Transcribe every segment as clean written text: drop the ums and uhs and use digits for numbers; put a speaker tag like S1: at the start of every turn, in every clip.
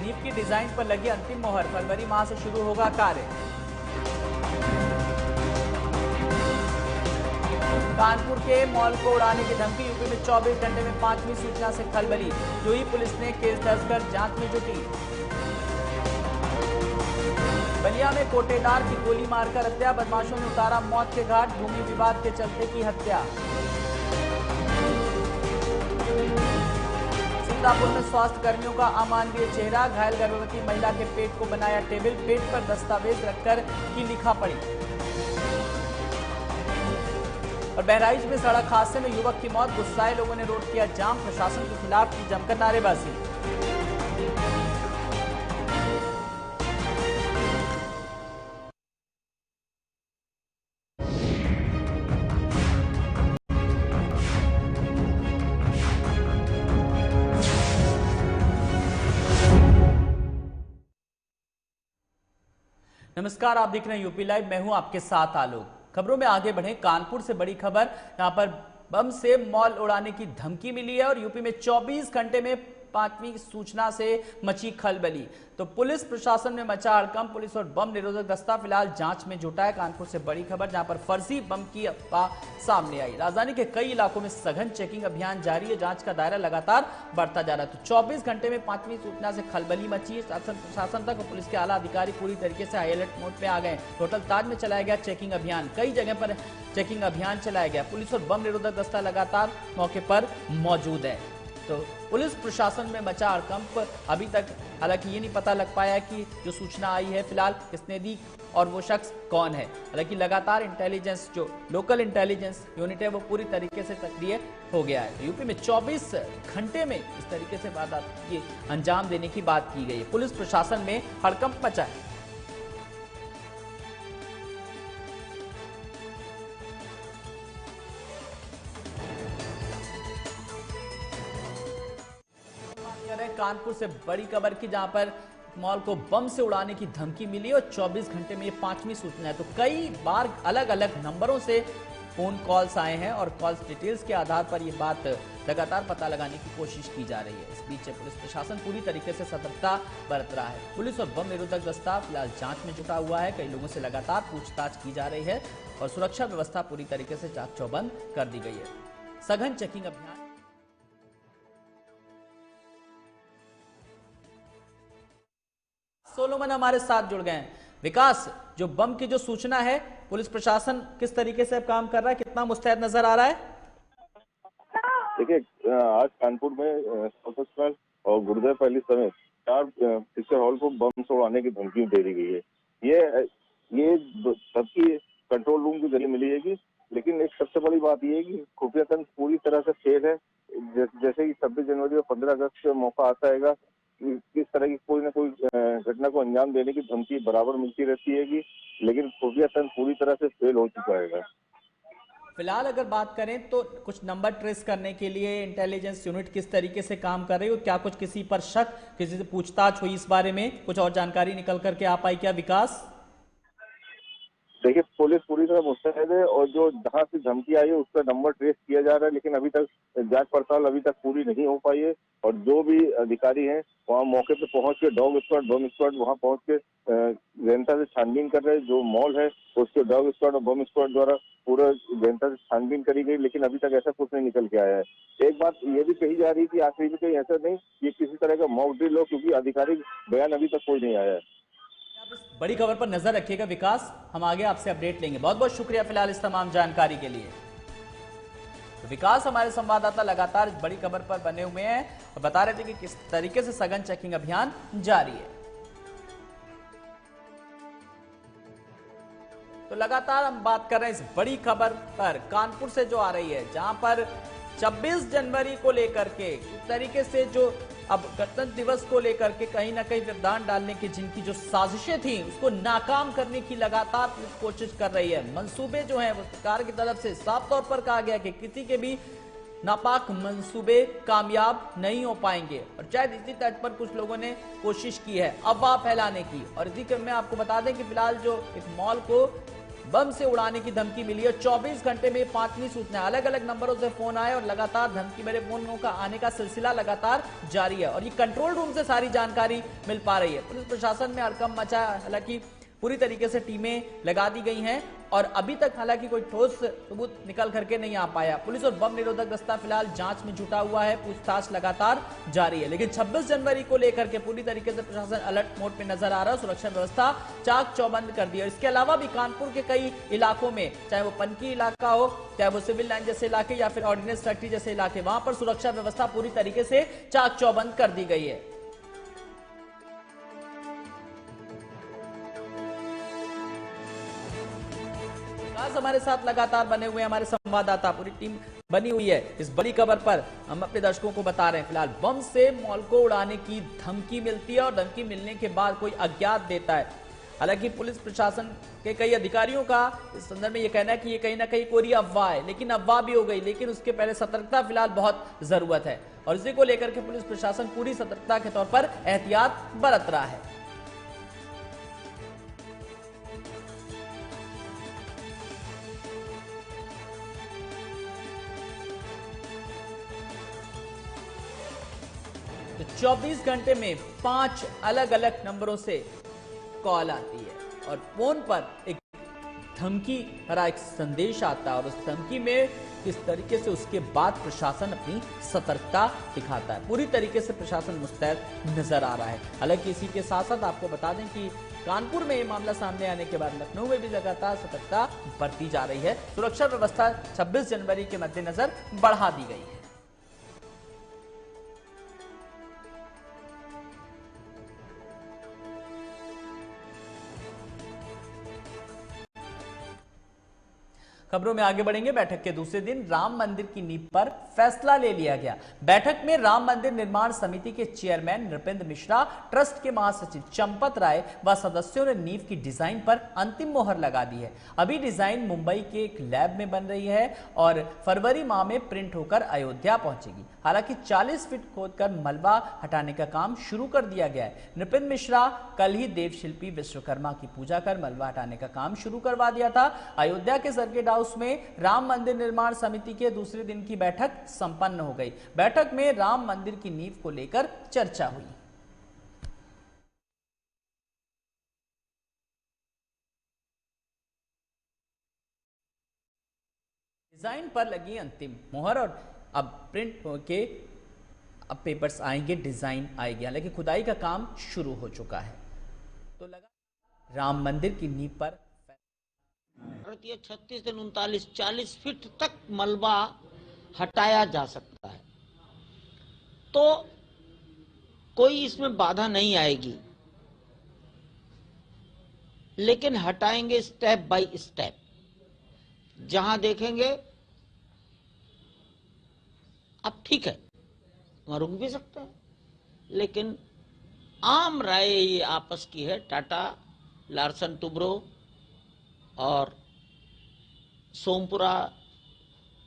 S1: नींव की डिजाइन पर लगी अंतिम मोहर, फरवरी माह से शुरू होगा कार्य। कानपुर के मॉल को उड़ाने की धमकी, यूपी में 24 घंटे में 5वीं सूचना से खलबली, जोही पुलिस ने केस दर्ज कर जांच में जुटी। बलिया में कोटेदार की गोली मारकर हत्या, बदमाशों ने उतारा मौत के घाट, भूमि विवाद के चलते की हत्या। सीतापुर में स्वास्थ्य कर्मियों का अमानवीय चेहरा, घायल गर्भवती महिला के पेट को बनाया टेबल, पेट पर दस्तावेज रखकर की लिखा पड़ी। और बहराइच में सड़क हादसे में युवक की मौत, गुस्साए लोगों ने रोड किया जाम, प्रशासन के खिलाफ की जमकर नारेबाजी। नमस्कार, आप देख रहे हैं यूपी लाइव, मैं हूं आपके साथ आलोक। खबरों में आगे बढ़े, कानपुर से बड़ी खबर। यहां पर बम से मॉल उड़ाने की धमकी मिली है और यूपी में 24 घंटे में 5वीं सूचना से मची खलबली। तो पुलिस प्रशासन में मचा हड़कंप, पुलिस और बम निरोधक दस्ता फिलहाल जांच में जुटा है। कानपुर से बड़ी खबर, जहां पर फर्जी बम की अफवाह सामने आई। राजधानी के कई इलाकों में सघन चेकिंग अभियान जारी है, जांच का दायरा लगातार बढ़ता जा रहा है। तो 24 घंटे में 5वीं सूचना से खलबली मची है। शासन प्रशासन तक और पुलिस के आला अधिकारी पूरी तरीके से हाई अलर्ट मोड पे आ गए। होटल ताज में चलाया गया चेकिंग अभियान, कई जगह पर चेकिंग अभियान चलाया गया। पुलिस और बम निरोधक दस्ता लगातार मौके पर मौजूद है। तो पुलिस प्रशासन में मचा हड़कंप। अभी तक हालांकि ये नहीं पता लग पाया कि जो सूचना आई है फिलहाल किसने दी और वो शख्स कौन है। हालांकि लगातार इंटेलिजेंस, जो लोकल इंटेलिजेंस यूनिट है, वो पूरी तरीके से सक्रिय हो गया है। यूपी में 24 घंटे में इस तरीके से वारदात ये अंजाम देने की बात की गई है। पुलिस प्रशासन में हड़कंप मचा है। कानपुर से बड़ी खबर की, जहां पर मॉल को बम से उड़ाने की धमकी मिली और 24 घंटे में ये 5वीं सूचना है। तो कई बार अलग अलग नंबरों से फोन कॉल्स आए हैं और कॉल्स डिटेल्स के आधार पर ये बात लगातार पता लगाने की कोशिश की जा रही है। इस बीच पुलिस प्रशासन पूरी तरीके से सतर्कता बरत रहा है। पुलिस और बम निरोधक दस्ता फिलहाल जांच में जुटा हुआ है। कई लोगों से लगातार पूछताछ की जा रही है और सुरक्षा व्यवस्था पूरी तरीके से चाक चौबंद कर दी गई है। सघन चेकिंग अभियान। सोलोमन हमारे साथ जुड़ गए हैं। विकास, जो बम की जो सूचना है, पुलिस प्रशासन किस तरीके से काम कर रहा है, कितना मुस्तैद नजर आ रहा है?
S2: देखिए, आज कानपुर में सशस्त्र और गुरुदेव पैलेस समेत 4 पिक्चर हॉल को बम से उड़ाने की धमकी दे दी गई है। ये सबकी कंट्रोल रूम की जरिए मिली है। लेकिन एक सबसे बड़ी बात यह है कि खुफिया तंत्र पूरी तरह से फेल है। जैसे ही 26 जनवरी और 15 अगस्त का मौका आता है, किस तरह की कोई ना कोई घटना को अंजाम देने की धमकी बराबर मिलती रहती है, लेकिन खुफिया तंत्र पूरी तरह से फेल हो चुका है।
S1: फिलहाल अगर बात करें तो कुछ नंबर ट्रेस करने के लिए इंटेलिजेंस यूनिट किस तरीके से काम कर रही है, क्या कुछ किसी पर शक, किसी से पूछताछ हुई, इस बारे में कुछ और जानकारी निकल करके आ पाई क्या विकास?
S2: देखिए, पुलिस पूरी तरह मुस्तैद है और जो जहां से धमकी आई है उसका नंबर ट्रेस किया जा रहा है, लेकिन अभी तक जांच पड़ताल अभी तक पूरी नहीं हो पाई है। और जो भी अधिकारी हैं वहां मौके पे पहुंच के डॉग स्क्वाड, बम स्क्वाड वहां पहुंच के जनता से छानबीन कर रहे हैं। जो मॉल है उसके डॉग स्क्वाड और बम स्क्वाड द्वारा पूरा जनता से छानबीन करी गई, लेकिन अभी तक ऐसा कुछ नहीं निकल के आया है। एक बात ये भी कही जा रही है कि आखिरी में कहीं ऐसा नहीं ये किसी तरह का मॉक ड्रिल हो, क्योंकि आधिकारिक बयान अभी तक कोई नहीं आया है।
S1: बड़ी खबर पर नजर रखिएगा विकास, हम आगे आपसे अपडेट लेंगे। बहुत बहुत शुक्रिया फिलहाल इस तमाम जानकारी के लिए। तो विकास हमारे संवाददाता लगातार इस बड़ी खबर पर बने हुए हैं और बता रहे थे कि किस तरीके से सघन चेकिंग अभियान जारी है। तो लगातार हम बात कर रहे हैं इस बड़ी खबर पर कानपुर से जो आ रही है, जहां पर 26 जनवरी को लेकर के इस तरीके से जो अब गणतंत्र दिवस को लेकर के कहीं ना कहीं व्यवधान डालने की जिनकी जो साजिशें थी उसको नाकाम करने की लगातार पुलिस कोशिश कर रही है। मंसूबे जो हैं वो सरकार की तरफ से साफ तौर पर कहा गया कि किसी के भी नापाक मंसूबे कामयाब नहीं हो पाएंगे। और शायद इसी तर्ज पर कुछ लोगों ने कोशिश की है अफवाह फैलाने की। और इसी क्रम में आपको बता दें कि फिलहाल जो एक मॉल को बम से उड़ाने की धमकी मिली है। 24 घंटे में 5वीं सूचना, अलग अलग नंबरों से फोन आए और लगातार धमकी, मेरे फोनों का आने का सिलसिला लगातार जारी है और ये कंट्रोल रूम से सारी जानकारी मिल पा रही है। पुलिस प्रशासन में हड़कंप मचा, हालांकि पूरी तरीके से टीमें लगा दी गई हैं और अभी तक हालांकि कोई ठोस सबूत निकल करके नहीं आ पाया। पुलिस और बम निरोधक दस्ता फिलहाल जांच में जुटा हुआ है, पूछताछ लगातार जारी है। लेकिन 26 जनवरी को लेकर के पूरी तरीके से प्रशासन अलर्ट मोड पे नजर आ रहा है। सुरक्षा व्यवस्था चाक चौबंद कर दी है। इसके अलावा भी कानपुर के कई इलाकों में, चाहे वो पनकी इलाका हो, चाहे वो सिविल लाइन जैसे इलाके या फिर ऑर्डिनेंस फैक्ट्री जैसे इलाके, वहां पर सुरक्षा व्यवस्था पूरी तरीके से चाक चौबंद कर दी गई है। हमारे साथ लगातार बने हुए हमारे संवाददाता, पूरी टीम बनी हुई है इस बड़ी खबर पर। हम अपने दर्शकों को बता रहे हैं, फिलहाल बम से मॉल को उड़ाने की धमकी मिलती है और धमकी मिलने के बाद कोई अज्ञात देता है। हालांकि पुलिस प्रशासन के कई अधिकारियों का इस संदर्भ में यह कहना है कि ये कहीं ना कहीं कोई अफवाह है, लेकिन अफवाह भी हो गई, लेकिन उसके पहले सतर्कता फिलहाल बहुत जरूरत है और इसी को लेकर के पुलिस प्रशासन पूरी सतर्कता के तौर पर एहतियात बरत रहा है। तो 24 घंटे में 5 अलग अलग नंबरों से कॉल आती है और फोन पर एक धमकी भरा एक संदेश आता है और उस धमकी में किस तरीके से उसके बाद प्रशासन अपनी सतर्कता दिखाता है। पूरी तरीके से प्रशासन मुस्तैद नजर आ रहा है। हालांकि इसी के साथ साथ आपको बता दें कि कानपुर में यह मामला सामने आने के बाद लखनऊ में भी लगातार सतर्कता बरती जा रही है। सुरक्षा व्यवस्था 26 जनवरी के मद्देनजर बढ़ा दी गई है। खबरों में आगे बढ़ेंगे। बैठक के दूसरे दिन राम मंदिर की नींव पर फैसला ले लिया गया। बैठक में राम मंदिर निर्माण समिति के चेयरमैन नृपेंद्र मिश्रा, ट्रस्ट के महासचिव चंपत राय व सदस्यों ने नींव की डिजाइन पर अंतिम मोहर लगा दी है। अभी डिजाइन मुंबई के एक लैब में बन रही है और फरवरी माह में प्रिंट होकर अयोध्या पहुंचेगी। हालांकि 40 फीट खोदकर मलबा हटाने का काम शुरू कर दिया गया है। नृपेंद्र मिश्रा कल ही देवशिल्पी विश्वकर्मा की पूजा कर मलबा हटाने का काम शुरू करवा दिया था। अयोध्या के सर्किट हाउस में राम मंदिर निर्माण समिति के दूसरे दिन की बैठक संपन्न हो गई। बैठक में राम मंदिर की नींव को लेकर चर्चा हुई। डिजाइन पर लगी अंतिम मोहर और अब प्रिंट होके अब पेपर्स आएंगे, डिजाइन आएगी। हालांकि खुदाई का काम शुरू हो चुका है। तो लगा राम मंदिर की नींव पर
S3: 36 से 39 40 फीट तक मलबा हटाया जा सकता है, तो कोई इसमें बाधा नहीं आएगी, लेकिन हटाएंगे स्टेप बाय स्टेप। जहां देखेंगे अब ठीक है, वहां रुक भी सकते हैं, लेकिन आम राय ये आपस की है। टाटा, लार्सन टुब्रो और सोमपुरा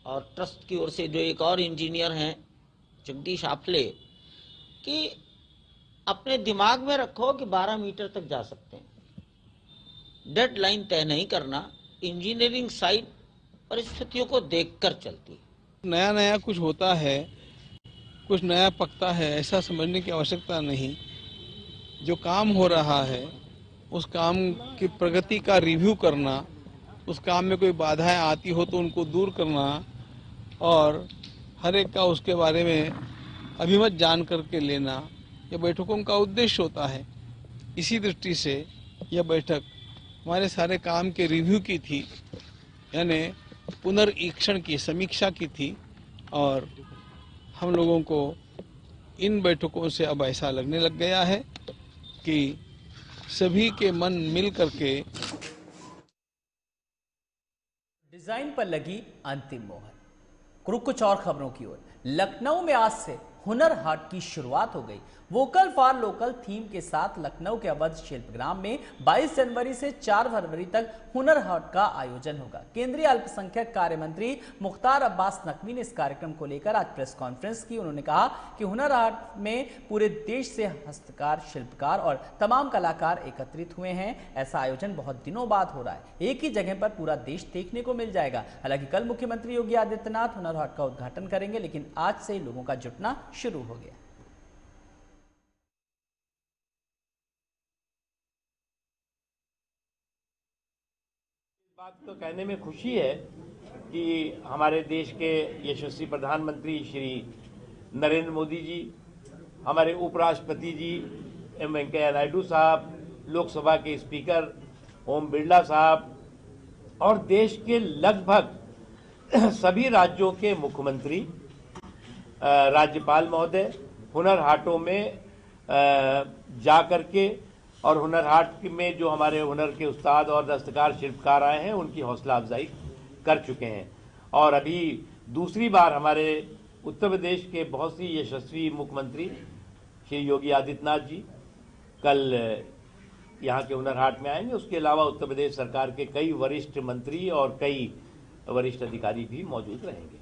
S3: और ट्रस्ट की ओर से जो एक और इंजीनियर हैं जगदीश आफले, कि अपने दिमाग में रखो कि 12 मीटर तक जा सकते हैं। डेडलाइन तय नहीं करना, इंजीनियरिंग साइट परिस्थितियों को देखकर चलती है।
S4: नया नया कुछ होता है, कुछ नया पकता है, ऐसा समझने की आवश्यकता नहीं। जो काम हो रहा है उस काम की प्रगति का रिव्यू करना, उस काम में कोई बाधाएं आती हो तो उनको दूर करना और हर एक का उसके बारे में अभिमत जान करके लेना, यह बैठकों का उद्देश्य होता है। इसी दृष्टि से यह बैठक हमारे सारे काम के रिव्यू की थी, यानी पुनरीक्षण की, समीक्षा की थी और हम लोगों को इन बैठकों से अब ऐसा लगने लग गया है कि सभी के मन मिल करके
S1: डिजाइन पर लगी अंतिम मोहर। रुक कुछ और खबरों की ओर। लखनऊ में आज से हुनर हाट की शुरुआत हो गई। वोकल फॉर लोकल थीम के साथ लखनऊ के अवध शिल्पग्राम में 22 जनवरी से 4 फरवरी तक हुनर हाट का आयोजन होगा। केंद्रीय अल्पसंख्यक कार्य मंत्री मुख्तार अब्बास नकवी ने इस कार्यक्रम को लेकर आज प्रेस कॉन्फ्रेंस की। उन्होंने कहा कि हुनर हाट में पूरे देश से हस्तकार, शिल्पकार और तमाम कलाकार एकत्रित हुए हैं। ऐसा आयोजन बहुत दिनों बाद हो रहा है, एक ही जगह पर पूरा देश देखने को मिल जाएगा। हालांकि कल मुख्यमंत्री योगी आदित्यनाथ हुनर हाट का उद्घाटन करेंगे, लेकिन आज से लोगों का जुटना शुरू हो गया।
S5: बात तो कहने में खुशी है कि हमारे देश के यशस्वी प्रधानमंत्री श्री नरेंद्र मोदी जी, हमारे उपराष्ट्रपति जी एम वेंकैया नायडू साहब, लोकसभा के स्पीकर ओम बिरला साहब और देश के लगभग सभी राज्यों के मुख्यमंत्री, राज्यपाल महोदय हुनर हाटों में जा करके और हुनर हाट में जो हमारे हुनर के उस्ताद और दस्तकार शिल्पकार आए हैं उनकी हौसला अफजाई कर चुके हैं। और अभी दूसरी बार हमारे उत्तर प्रदेश के बहुत सी यशस्वी मुख्यमंत्री श्री योगी आदित्यनाथ जी कल यहाँ के हुनर हाट में आएंगे। उसके अलावा उत्तर प्रदेश सरकार के कई वरिष्ठ मंत्री और कई वरिष्ठ अधिकारी भी मौजूद रहेंगे।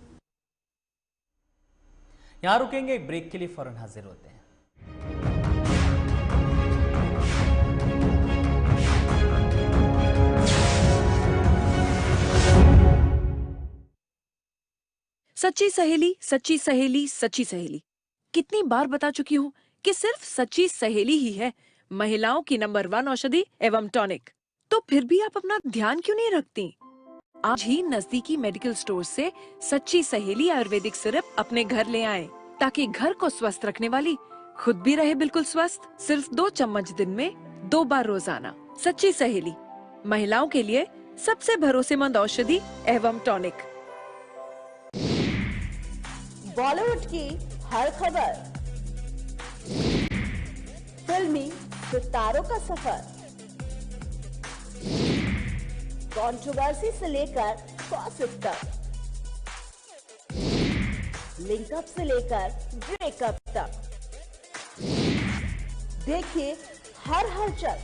S1: यहाँ रुकेंगे, एक ब्रेक के लिए फौरन हाजिर होते हैं।
S6: सच्ची सहेली, सच्ची सहेली, सच्ची सहेली। कितनी बार बता चुकी हूँ कि सिर्फ सच्ची सहेली ही है महिलाओं की नंबर 1 औषधि एवं टॉनिक। तो फिर भी आप अपना ध्यान क्यों नहीं रखती? आज ही नजदीकी मेडिकल स्टोर से सच्ची सहेली आयुर्वेदिक सिरप अपने घर ले आएं, ताकि घर को स्वस्थ रखने वाली खुद भी रहे बिल्कुल स्वस्थ। सिर्फ 2 चम्मच दिन में 2 बार रोजाना। सच्ची सहेली, महिलाओं के लिए सबसे भरोसेमंद औषधि एवं टॉनिक।
S7: बॉलीवुड की हर खबर, फिल्मी सितारों का सफर, कंट्रोवर्सी से लेकर गॉसिप तक, लिंकअप से लेकर ब्रेकअप तक, देखिए हर हलचल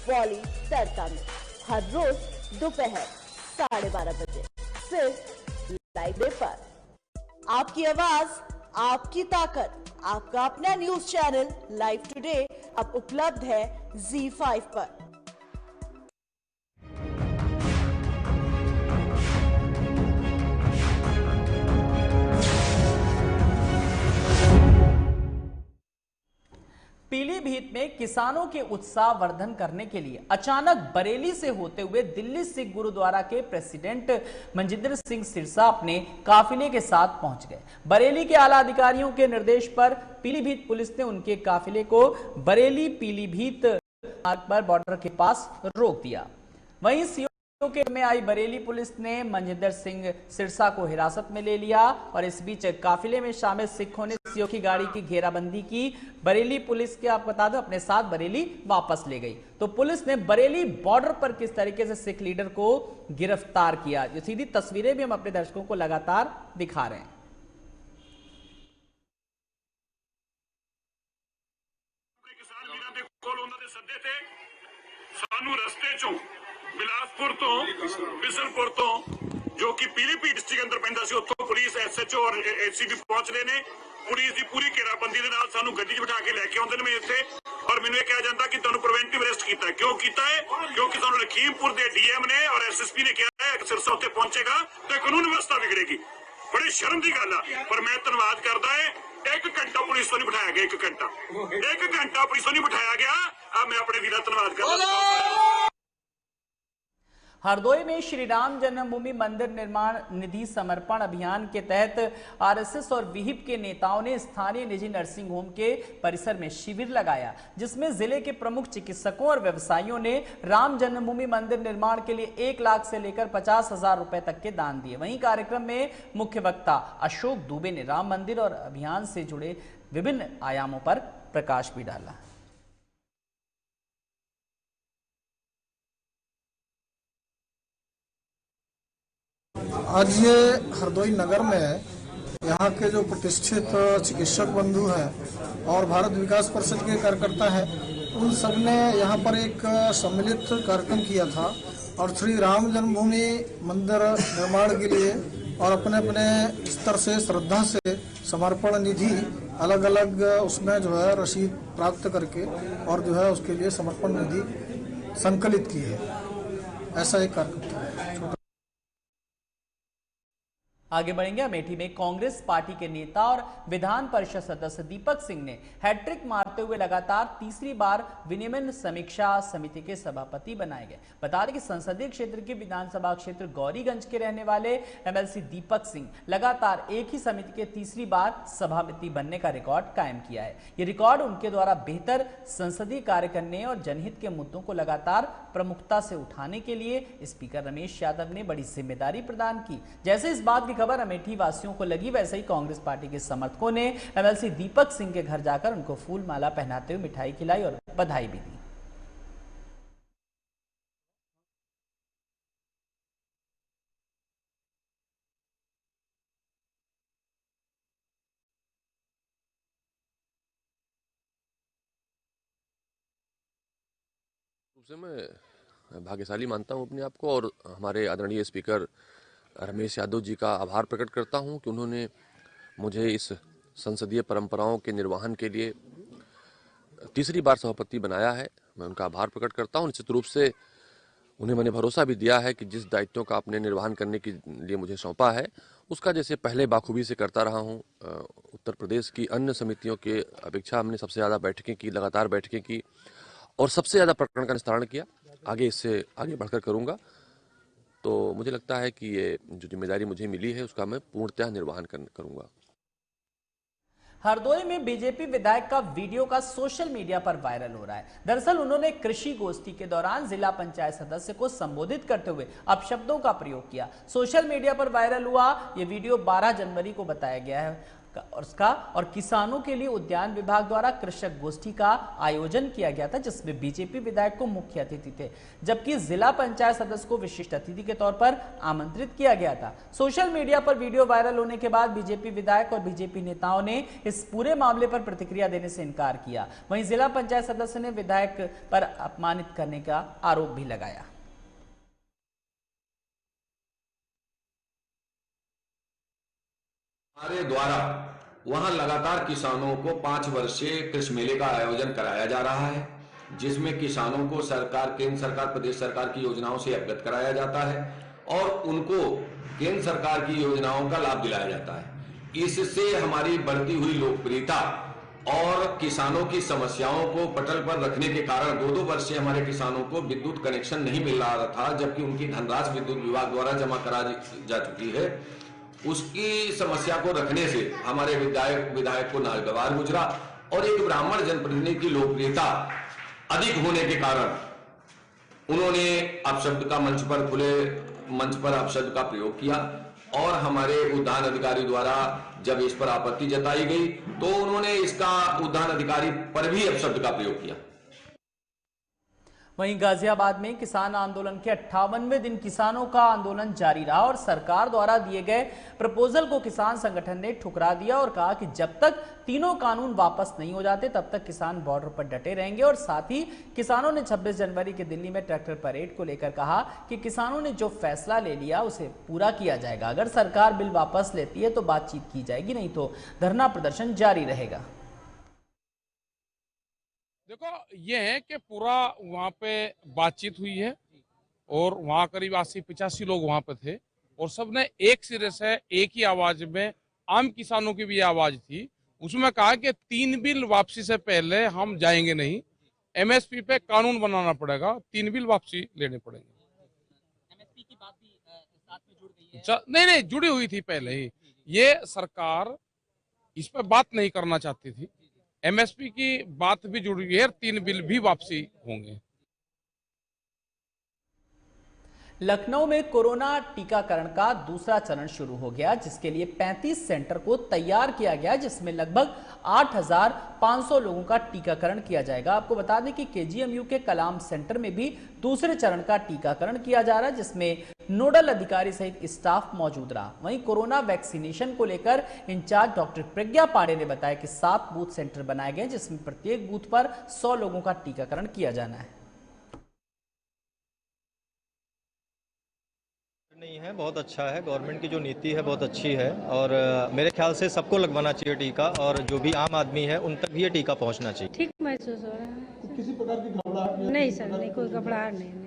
S7: बॉली तड़का में हर रोज दोपहर 12:30 बजे सिर्फ लाइव डे पर। आपकी आवाज, आपकी ताकत, आपका अपना न्यूज चैनल लाइव टुडे अब उपलब्ध है ZEE5 पर।
S1: पीलीभीत में किसानों के उत्साह वर्धन करने के लिए अचानक बरेली से होते हुए दिल्ली सिख गुरुद्वारा के प्रेसिडेंट मनजिंदर सिंह सिरसा अपने काफिले के साथ पहुंच गए। बरेली के आला अधिकारियों के निर्देश पर पीलीभीत पुलिस ने उनके काफिले को बरेली पीलीभीत मार्ग पर बॉर्डर के पास रोक दिया। वहीं सीओ के में आई बरेली पुलिस ने मनजिंदर सिंह सिरसा को हिरासत में ले लिया और इस बीच काफिले में शामिल सिखों ने सीओ की गाड़ी की घेराबंदी की। बरेली पुलिस के आपको बता दो अपने साथ बरेली वापस ले गई। तो पुलिस ने बरेली बॉर्डर पर किस तरीके से सिख लीडर को गिरफ्तार किया, जो सीधी तस्वीरें भी हम अपने दर्शकों को लगातार दिखा रहे हैं।
S8: बिलासपुर तो बिसलपुर तो जो कि पीलीभीत डिस्ट्रिक्ट अंदर पैंदा सी, उत्थों पुलिस SHO और ACP पहुंचते ने पुलिस की पूरी घेराबंदी के नाल सानू गड्डी च बिठा के लेके आउंदे ने इत्थे और मैनूं कहा जाता कि तुहानूं प्रिवेंटिव अरेस्ट कीता। क्यों कीता है? क्योंकि सानूं लखीमपुर के DM ने और SSP ने कहा है सिरसा उत्ते पहुंचेगा तो कानून व्यवस्था बिगड़ेगी। बड़ी शर्म की गल है। पर मैं धन्यवाद करदा है 1 घंटा पुलिस को नहीं बिठाया गया। 1 घंटा पुलिस को नहीं बिठाया गया। अब मैं अपने वीर धन्यवाद करदा।
S1: हरदोई में श्री राम जन्मभूमि मंदिर निर्माण निधि समर्पण अभियान के तहत RSS और विहिप के नेताओं ने स्थानीय निजी नर्सिंग होम के परिसर में शिविर लगाया, जिसमें जिले के प्रमुख चिकित्सकों और व्यवसायियों ने राम जन्मभूमि मंदिर निर्माण के लिए 1 लाख से लेकर 50,000 रुपए तक के दान दिए। वहीं कार्यक्रम में मुख्य वक्ता अशोक दुबे ने राम मंदिर और अभियान से जुड़े विभिन्न आयामों पर प्रकाश भी डाला।
S9: आज ये हरदोई नगर में यहाँ के जो प्रतिष्ठित चिकित्सक बंधु हैं और भारत विकास परिषद के कार्यकर्ता हैं, उन सब ने यहाँ पर एक सम्मिलित कार्यक्रम किया था और श्री राम जन्मभूमि मंदिर निर्माण के लिए और अपने अपने स्तर से श्रद्धा से समर्पण निधि अलग अलग उसमें जो है रसीद प्राप्त करके और जो है उसके लिए समर्पण निधि संकलित की है। ऐसा एक कार्यक्रम था।
S1: आगे बढ़ेंगे। अमेठी में कांग्रेस पार्टी के नेता और विधान परिषद सदस्य दीपक सिंह ने हैट्रिक मारते हुए लगातार तीसरी बार विनियमन समीक्षा समिति के सभापति बनाए गए। बता दें कि संसदीय क्षेत्र के विधानसभा क्षेत्र गौरीगंज के रहने वाले एमएलसी दीपक सिंह लगातार एक ही समिति के तीसरी बार सभापति बनने का रिकॉर्ड कायम किया है। ये रिकॉर्ड उनके द्वारा बेहतर संसदीय कार्य करने और जनहित के मुद्दों को लगातार प्रमुखता से उठाने के लिए स्पीकर रमेश यादव ने बड़ी जिम्मेदारी प्रदान की। जैसे इस बात की खबर अमेठी वासियों को लगी, वैसे ही कांग्रेस पार्टी के समर्थकों ने एमएलसी दीपक सिंह के घर जाकर उनको फूल माला पहनाते हुए मिठाई खिलाई और बधाई भी दी।
S10: से मैं भाग्यशाली मानता हूं अपने आप को और हमारे आदरणीय स्पीकर रमेश यादव जी का आभार प्रकट करता हूं कि उन्होंने मुझे इस संसदीय परंपराओं के निर्वहन के लिए तीसरी बार सभापति बनाया है। मैं उनका आभार प्रकट करता हूं। निश्चित रूप से उन्हें मैंने भरोसा भी दिया है कि जिस दायित्वों का आपने निर्वहन करने के लिए मुझे सौंपा है उसका जैसे पहले बाखूबी से करता रहा हूं। उत्तर प्रदेश की अन्य समितियों के अपेक्षा हमने सबसे ज़्यादा बैठकें की, लगातार बैठकें की और सबसे ज़्यादा प्रकरण का निस्तारण किया। आगे इससे आगे बढ़कर करूंगा। तो मुझे लगता है कि ये जो जिम्मेदारी मुझे मिली है उसका मैं पूर्णतः निर्वहन करूंगा।
S1: हरदोई में बीजेपी विधायक का वीडियो का सोशल मीडिया पर वायरल हो रहा है। दरअसल उन्होंने कृषि गोष्ठी के दौरान जिला पंचायत सदस्य को संबोधित करते हुए अपशब्दों का प्रयोग किया। सोशल मीडिया पर वायरल हुआ ये वीडियो 12 जनवरी को बताया गया है और किसानों के लिए उद्यान विभाग द्वारा कृषक गोष्ठी का आयोजन किया गया था, जिसमें बीजेपी विधायक को मुख्य अतिथि थे, जबकि जिला पंचायत सदस्य को विशिष्ट अतिथि के तौर पर आमंत्रित किया गया था। सोशल मीडिया पर वीडियो वायरल होने के बाद बीजेपी विधायक और बीजेपी नेताओं ने इस पूरे मामले पर प्रतिक्रिया देने से इनकार किया। वहीं जिला पंचायत सदस्य ने विधायक पर अपमानित करने का आरोप भी लगाया।
S11: हमारे द्वारा वहां लगातार किसानों को 5 वर्षीय कृषि मेले का आयोजन कराया जा रहा है, जिसमें किसानों को सरकार, केंद्र सरकार, प्रदेश सरकार की योजनाओं से अवगत कराया जाता है और उनको केंद्र सरकार की योजनाओं का लाभ दिलाया जाता है। इससे हमारी बढ़ती हुई लोकप्रियता और किसानों की समस्याओं को पटल पर रखने के कारण 2-2 वर्ष से हमारे किसानों को विद्युत कनेक्शन नहीं मिल रहा था, जबकि उनकी धनराशि विद्युत विभाग द्वारा जमा करा जा चुकी है। उसकी समस्या को रखने से हमारे विधायक को नागवार गुजरा और एक ब्राह्मण जनप्रतिनिधि की लोकप्रियता अधिक होने के कारण उन्होंने अपशब्द का खुले मंच पर अपशब्द का प्रयोग किया और हमारे उद्यान अधिकारी द्वारा जब इस पर आपत्ति जताई गई तो उन्होंने इसका उद्यान अधिकारी पर भी अपशब्द का प्रयोग किया।
S1: वहीं गाजियाबाद में किसान आंदोलन के 58वें दिन किसानों का आंदोलन जारी रहा और सरकार द्वारा दिए गए प्रपोजल को किसान संगठन ने ठुकरा दिया और कहा कि जब तक तीनों कानून वापस नहीं हो जाते तब तक किसान बॉर्डर पर डटे रहेंगे। और साथ ही किसानों ने 26 जनवरी के दिल्ली में ट्रैक्टर परेड को लेकर कहा कि किसानों ने जो फैसला ले लिया उसे पूरा किया जाएगा। अगर सरकार बिल वापस लेती है तो बातचीत की जाएगी, नहीं तो धरना प्रदर्शन जारी रहेगा।
S12: देखो ये है कि पूरा वहाँ पे बातचीत हुई है और वहाँ करीब 80-85 लोग वहाँ पे थे और सबने एक सिरे से एक ही आवाज में, आम किसानों की भी आवाज थी, उसमें कहा कि 3 बिल वापसी से पहले हम जाएंगे नहीं, एमएसपी पे कानून बनाना पड़ेगा, 3 बिल वापसी लेने पड़ेंगे।
S13: एमएसपी की बात भी साथ में जुड़ गई है?
S12: नहीं, जुड़ी हुई थी पहले ही। ये सरकार इस पे बात नहीं करना चाहती थी, एमएसपी की बात भी जुड़ी है, 3 बिल भी वापसी होंगे।
S1: लखनऊ में कोरोना टीकाकरण का दूसरा चरण शुरू हो गया, जिसके लिए 35 सेंटर को तैयार किया गया, जिसमें लगभग 8,500 लोगों का टीकाकरण किया जाएगा। आपको बता दें कि केजीएमयू के कलाम सेंटर में भी दूसरे चरण का टीकाकरण किया जा रहा है, जिसमें नोडल अधिकारी सहित स्टाफ मौजूद रहा। वहीं कोरोना वैक्सीनेशन को लेकर इंचार्ज डॉक्टर प्रज्ञा पांडे ने बताया कि 7 बूथ सेंटर बनाए गए, जिसमें प्रत्येक बूथ पर 100 लोगों का टीकाकरण किया जाना है।
S14: नहीं है, बहुत अच्छा है। गवर्नमेंट की जो नीति है बहुत अच्छी है और मेरे ख्याल से सबको लगवाना चाहिए टीका, और जो भी आम आदमी है उन तक भी ये टीका पहुंचना चाहिए।
S15: ठीक महसूस हो रहा है।
S9: किसी प्रकार की घबराहट
S15: नहीं सर, नहीं कोई घबराहट नहीं।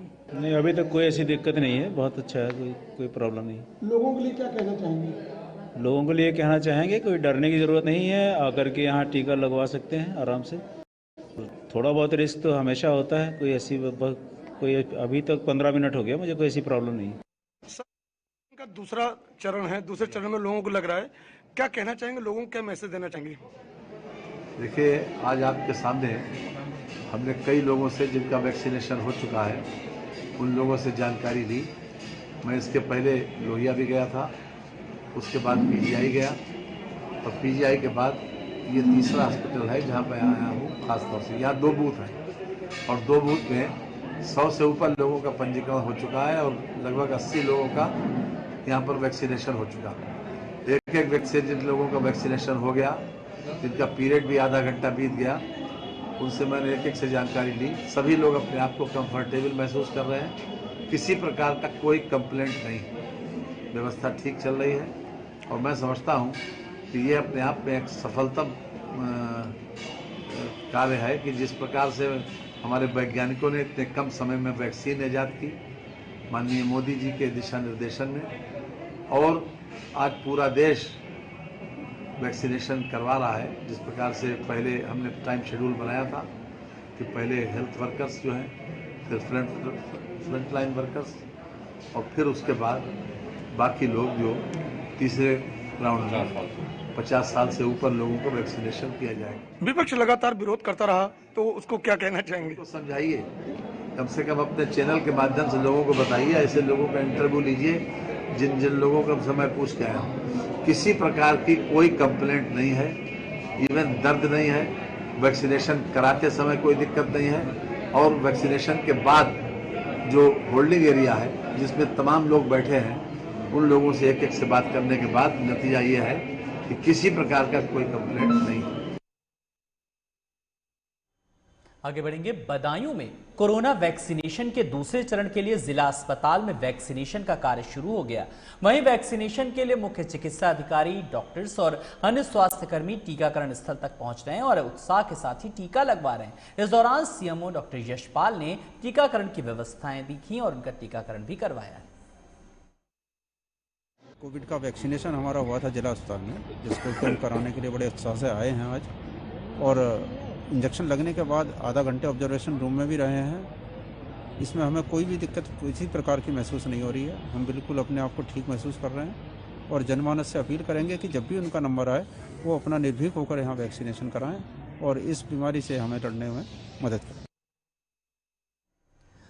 S16: अभी तक कोई ऐसी दिक्कत नहीं है, बहुत अच्छा है, कोई प्रॉब्लम नहीं।
S9: लोगों के लिए क्या कहना चाहेंगे?
S16: लोगों के लिए कहना चाहेंगे कोई डरने की ज़रूरत नहीं है, आकर के यहाँ टीका लगवा सकते हैं आराम से। थोड़ा बहुत रिस्क तो हमेशा होता है, कोई अभी तक 15 मिनट हो गया, मुझे कोई ऐसी प्रॉब्लम नहीं।
S9: का दूसरा चरण है, दूसरे चरण में लोगों को लग रहा है, क्या कहना चाहेंगे? लोगों को क्या मैसेज देना चाहेंगे?
S17: देखिए, आज आपके सामने हमने कई लोगों से जिनका वैक्सीनेशन हो चुका है, उन लोगों से जानकारी ली। मैं इसके पहले लोहिया भी गया था, उसके बाद पीजीआई गया, और पीजीआई के बाद ये तीसरा हॉस्पिटल है जहाँ पर आया हूँ खासतौर से। यहाँ 2 बूथ हैं और 2 बूथ में 100 से ऊपर लोगों का पंजीकरण हो चुका है और लगभग 80 लोगों का यहाँ पर वैक्सीनेशन हो चुका। एक व्यक्ति जिन लोगों का वैक्सीनेशन हो गया, जिनका पीरियड भी आधा घंटा बीत गया, उनसे मैंने एक से जानकारी ली। सभी लोग अपने आप को कंफर्टेबल महसूस कर रहे हैं, किसी प्रकार का कोई कंप्लेंट नहीं, व्यवस्था ठीक चल रही है। और मैं समझता हूँ कि ये अपने आप में एक सफलतम कार्य है कि जिस प्रकार से हमारे वैज्ञानिकों ने इतने कम समय में वैक्सीन ईजाद की, माननीय मोदी जी के दिशा निर्देशन में, और आज पूरा देश वैक्सीनेशन करवा रहा है। जिस प्रकार से पहले हमने टाइम शेड्यूल बनाया था कि पहले हेल्थ वर्कर्स जो हैं, फिर फ्रंट लाइन वर्कर्स, और फिर उसके बाद बाकी लोग जो तीसरे राउंड में 50 साल से ऊपर लोगों को वैक्सीनेशन किया जाएगा।
S9: विपक्ष लगातार विरोध करता रहा, तो उसको क्या कहना चाहेंगे?
S17: तो समझाइए, कम से कम अपने चैनल के माध्यम से लोगों को बताइए, ऐसे लोगों का इंटरव्यू लीजिए जिन जिन लोगों का समय पूछ के आया हूँ। किसी प्रकार की कोई कंप्लेंट नहीं है, इवन दर्द नहीं है, वैक्सीनेशन कराते समय कोई दिक्कत नहीं है, और वैक्सीनेशन के बाद जो होल्डिंग एरिया है जिसमें तमाम लोग बैठे हैं, उन लोगों से एक से बात करने के बाद नतीजा ये है कि किसी प्रकार का कोई कंप्लेंट नहीं है।
S1: आगे बढ़ेंगे। बदायूं में कोरोना वैक्सीनेशन के दूसरे चरण के लिए जिला अस्पताल में वैक्सीनेशन का कार्य शुरू हो गया। वहीं वैक्सीनेशन के लिए मुख्य चिकित्सा अधिकारी, डॉक्टर्स और अन्य स्वास्थ्यकर्मी टीकाकरण स्थल तक पहुंच रहे हैं और उत्साह के साथ ही टीका लगवा रहे हैं। इस दौरान सीएमओ डॉक्टर यशपाल ने टीकाकरण की व्यवस्थाएं देखी और उनका टीकाकरण भी करवाया।
S18: कोविड का वैक्सीनेशन हमारा हुआ था जिला अस्पताल में, जिसको हम कराने के लिए बड़े उत्साह से आए हैं आज, और इंजेक्शन लगने के बाद आधा घंटे ऑब्जर्वेशन रूम में भी रहे हैं। इसमें हमें कोई भी दिक्कत किसी प्रकार की महसूस नहीं हो रही है। हम बिल्कुल अपने आप को ठीक महसूस कर रहे हैं और जनमानस से अपील करेंगे कि जब भी उनका नंबर आए वो अपना निर्भीक होकर यहाँ वैक्सीनेशन कराएं और इस बीमारी से हमें लड़ने में मदद करें।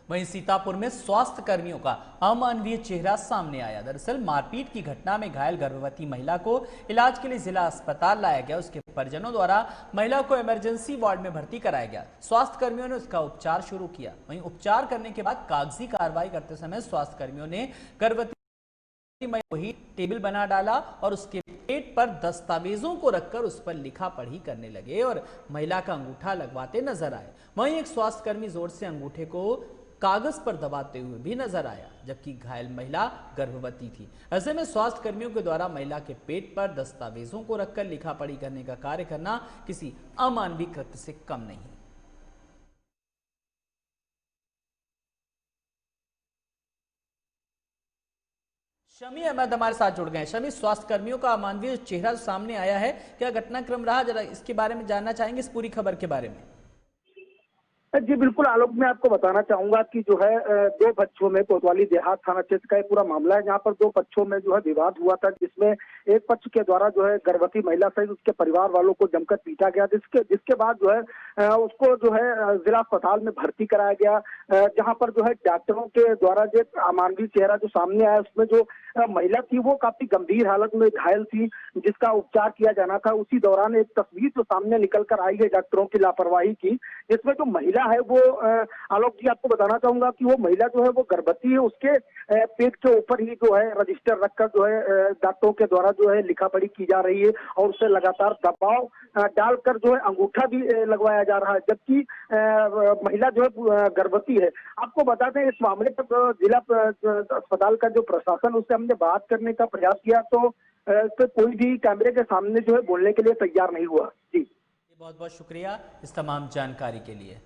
S1: वहीं सीतापुर में स्वास्थ्य कर्मियों का अमानवीय चेहरा सामने आया। दरअसल मारपीट की घटना में घायल गर्भवती महिला को इलाज के लिए जिला अस्पताल लाया गया। उसके परिजनों द्वारा महिला को इमरजेंसी वार्ड में भर्ती कराया गया। स्वास्थ्य कर्मियों ने उसका उपचार शुरू किया। वहीं उपचार करने के बाद कागजी कार्रवाई करते समय स्वास्थ्य कर्मियों ने गर्भवती महिला को ही टेबल बना डाला और उसके पेट पर दस्तावेजों को रखकर उस पर लिखा पढ़ी करने लगे और महिला का अंगूठा लगवाते नजर आए। वहीं एक स्वास्थ्य कर्मी जोर से अंगूठे को कागज पर दबाते हुए भी नजर आया, जबकि घायल महिला गर्भवती थी। ऐसे में स्वास्थ्य कर्मियों के द्वारा महिला के पेट पर दस्तावेजों को रखकर लिखा पढ़ी करने का कार्य करना किसी अमानवीय कृत्य से कम नहीं। शमी अहमद हमारे साथ जुड़ गए। शमी, स्वास्थ्य कर्मियों का अमानवीय चेहरा सामने आया है, क्या घटनाक्रम रहा, जरा इसके बारे में जानना चाहेंगे, इस पूरी खबर के बारे में।
S19: जी बिल्कुल आलोक, मैं आपको बताना चाहूंगा कि जो है 2 पक्षों में कोतवाली देहात थाना क्षेत्र का एक पूरा मामला है, जहां पर 2 पक्षों में जो है विवाद हुआ था, जिसमें एक पक्ष के द्वारा जो है गर्भवती महिला सहित उसके परिवार वालों को जमकर पीटा गया, जिसके बाद जो है उसको जो है जिला अस्पताल में भर्ती कराया गया, जहां पर जो है डॉक्टरों के द्वारा जो अमानवीय चेहरा जो सामने आया, उसमें जो महिला थी वो काफी गंभीर हालत में घायल थी, जिसका उपचार किया जाना था। उसी दौरान एक तस्वीर जो सामने निकल कर आई है डॉक्टरों की लापरवाही की, जिसमें जो महिला है वो आलोक जी आपको बताना चाहूंगा कि वो महिला जो है वो गर्भवती है। उसके पेट के ऊपर ही जो है रजिस्टर रखकर जो है डॉक्टरों के द्वारा जो है लिखा पढ़ी की जा रही है और उसे लगातार दबाव डालकर जो है अंगूठा भी लगवाया जा रहा है, जबकि महिला जो है गर्भवती है। आपको बता दें इस मामले पर जिला अस्पताल का जो प्रशासन, उससे हमने बात करने का प्रयास किया तो कोई भी कैमरे के सामने जो है बोलने के लिए तैयार नहीं हुआ। जी
S1: बहुत बहुत शुक्रिया इस तमाम जानकारी के लिए।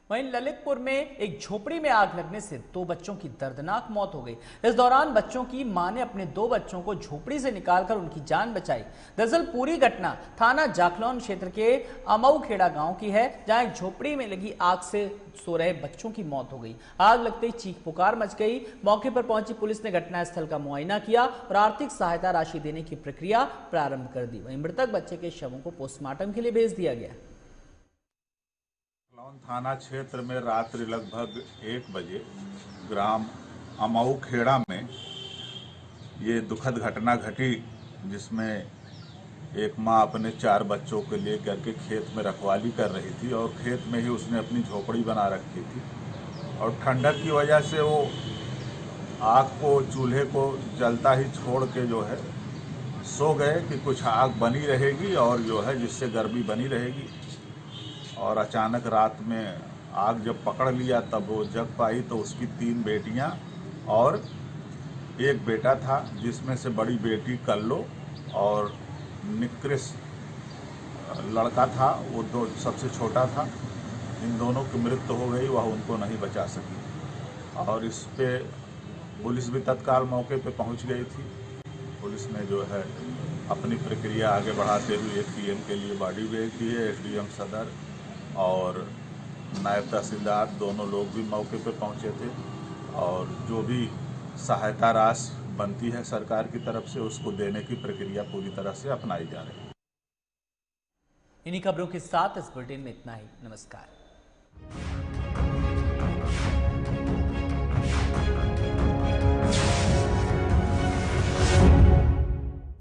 S1: वहीं ललितपुर में एक झोपड़ी में आग लगने से 2 बच्चों की दर्दनाक मौत हो गई। इस दौरान बच्चों की मां ने अपने 2 बच्चों को झोपड़ी से निकालकर उनकी जान बचाई। दरअसल पूरी घटना थाना जाखलौन क्षेत्र के अमऊखेड़ा गांव की है, जहां एक झोपड़ी में लगी आग से सो रहे बच्चों की मौत हो गई। आग लगते ही चीख पुकार मच गई। मौके पर पहुंची पुलिस ने घटनास्थल का मुआयना किया और आर्थिक सहायता राशि देने की प्रक्रिया प्रारंभ कर दी। वहीं मृतक बच्चे के शवों को पोस्टमार्टम के लिए भेज दिया गया।
S20: थाना क्षेत्र में रात्रि लगभग 1 बजे ग्राम अमऊखेड़ा में ये दुखद घटना घटी, जिसमें एक मां अपने 4 बच्चों को लेकर के खेत में रखवाली कर रही थी और खेत में ही उसने अपनी झोपड़ी बना रखी थी और ठंडक की वजह से वो आग को, चूल्हे को जलता ही छोड़ के जो है सो गए कि कुछ आग बनी रहेगी और जो है जिससे गर्मी बनी रहेगी। और अचानक रात में आग जब पकड़ लिया तब वो जग पाई तो उसकी 3 बेटियां और 1 बेटा था, जिसमें से बड़ी बेटी कल्लो और निकृष लड़का था, वो सबसे छोटा था। इन दोनों की मृत्यु हो गई, वह उनको नहीं बचा सकी और इस पे पुलिस भी तत्काल मौके पे पहुंच गई थी। पुलिस ने जो है अपनी प्रक्रिया आगे बढ़ाते हुए पीएम के लिए बॉडी भेज दी है। एसडीएम सदर और नायब तहसीलदार दोनों लोग भी मौके पर पहुंचे थे और जो भी सहायता राशि बनती है सरकार की तरफ से उसको देने की प्रक्रिया पूरी तरह से अपनाई जा रही है।
S1: इन्हीं खबरों के साथ इस बुलेटिन में इतना ही। नमस्कार।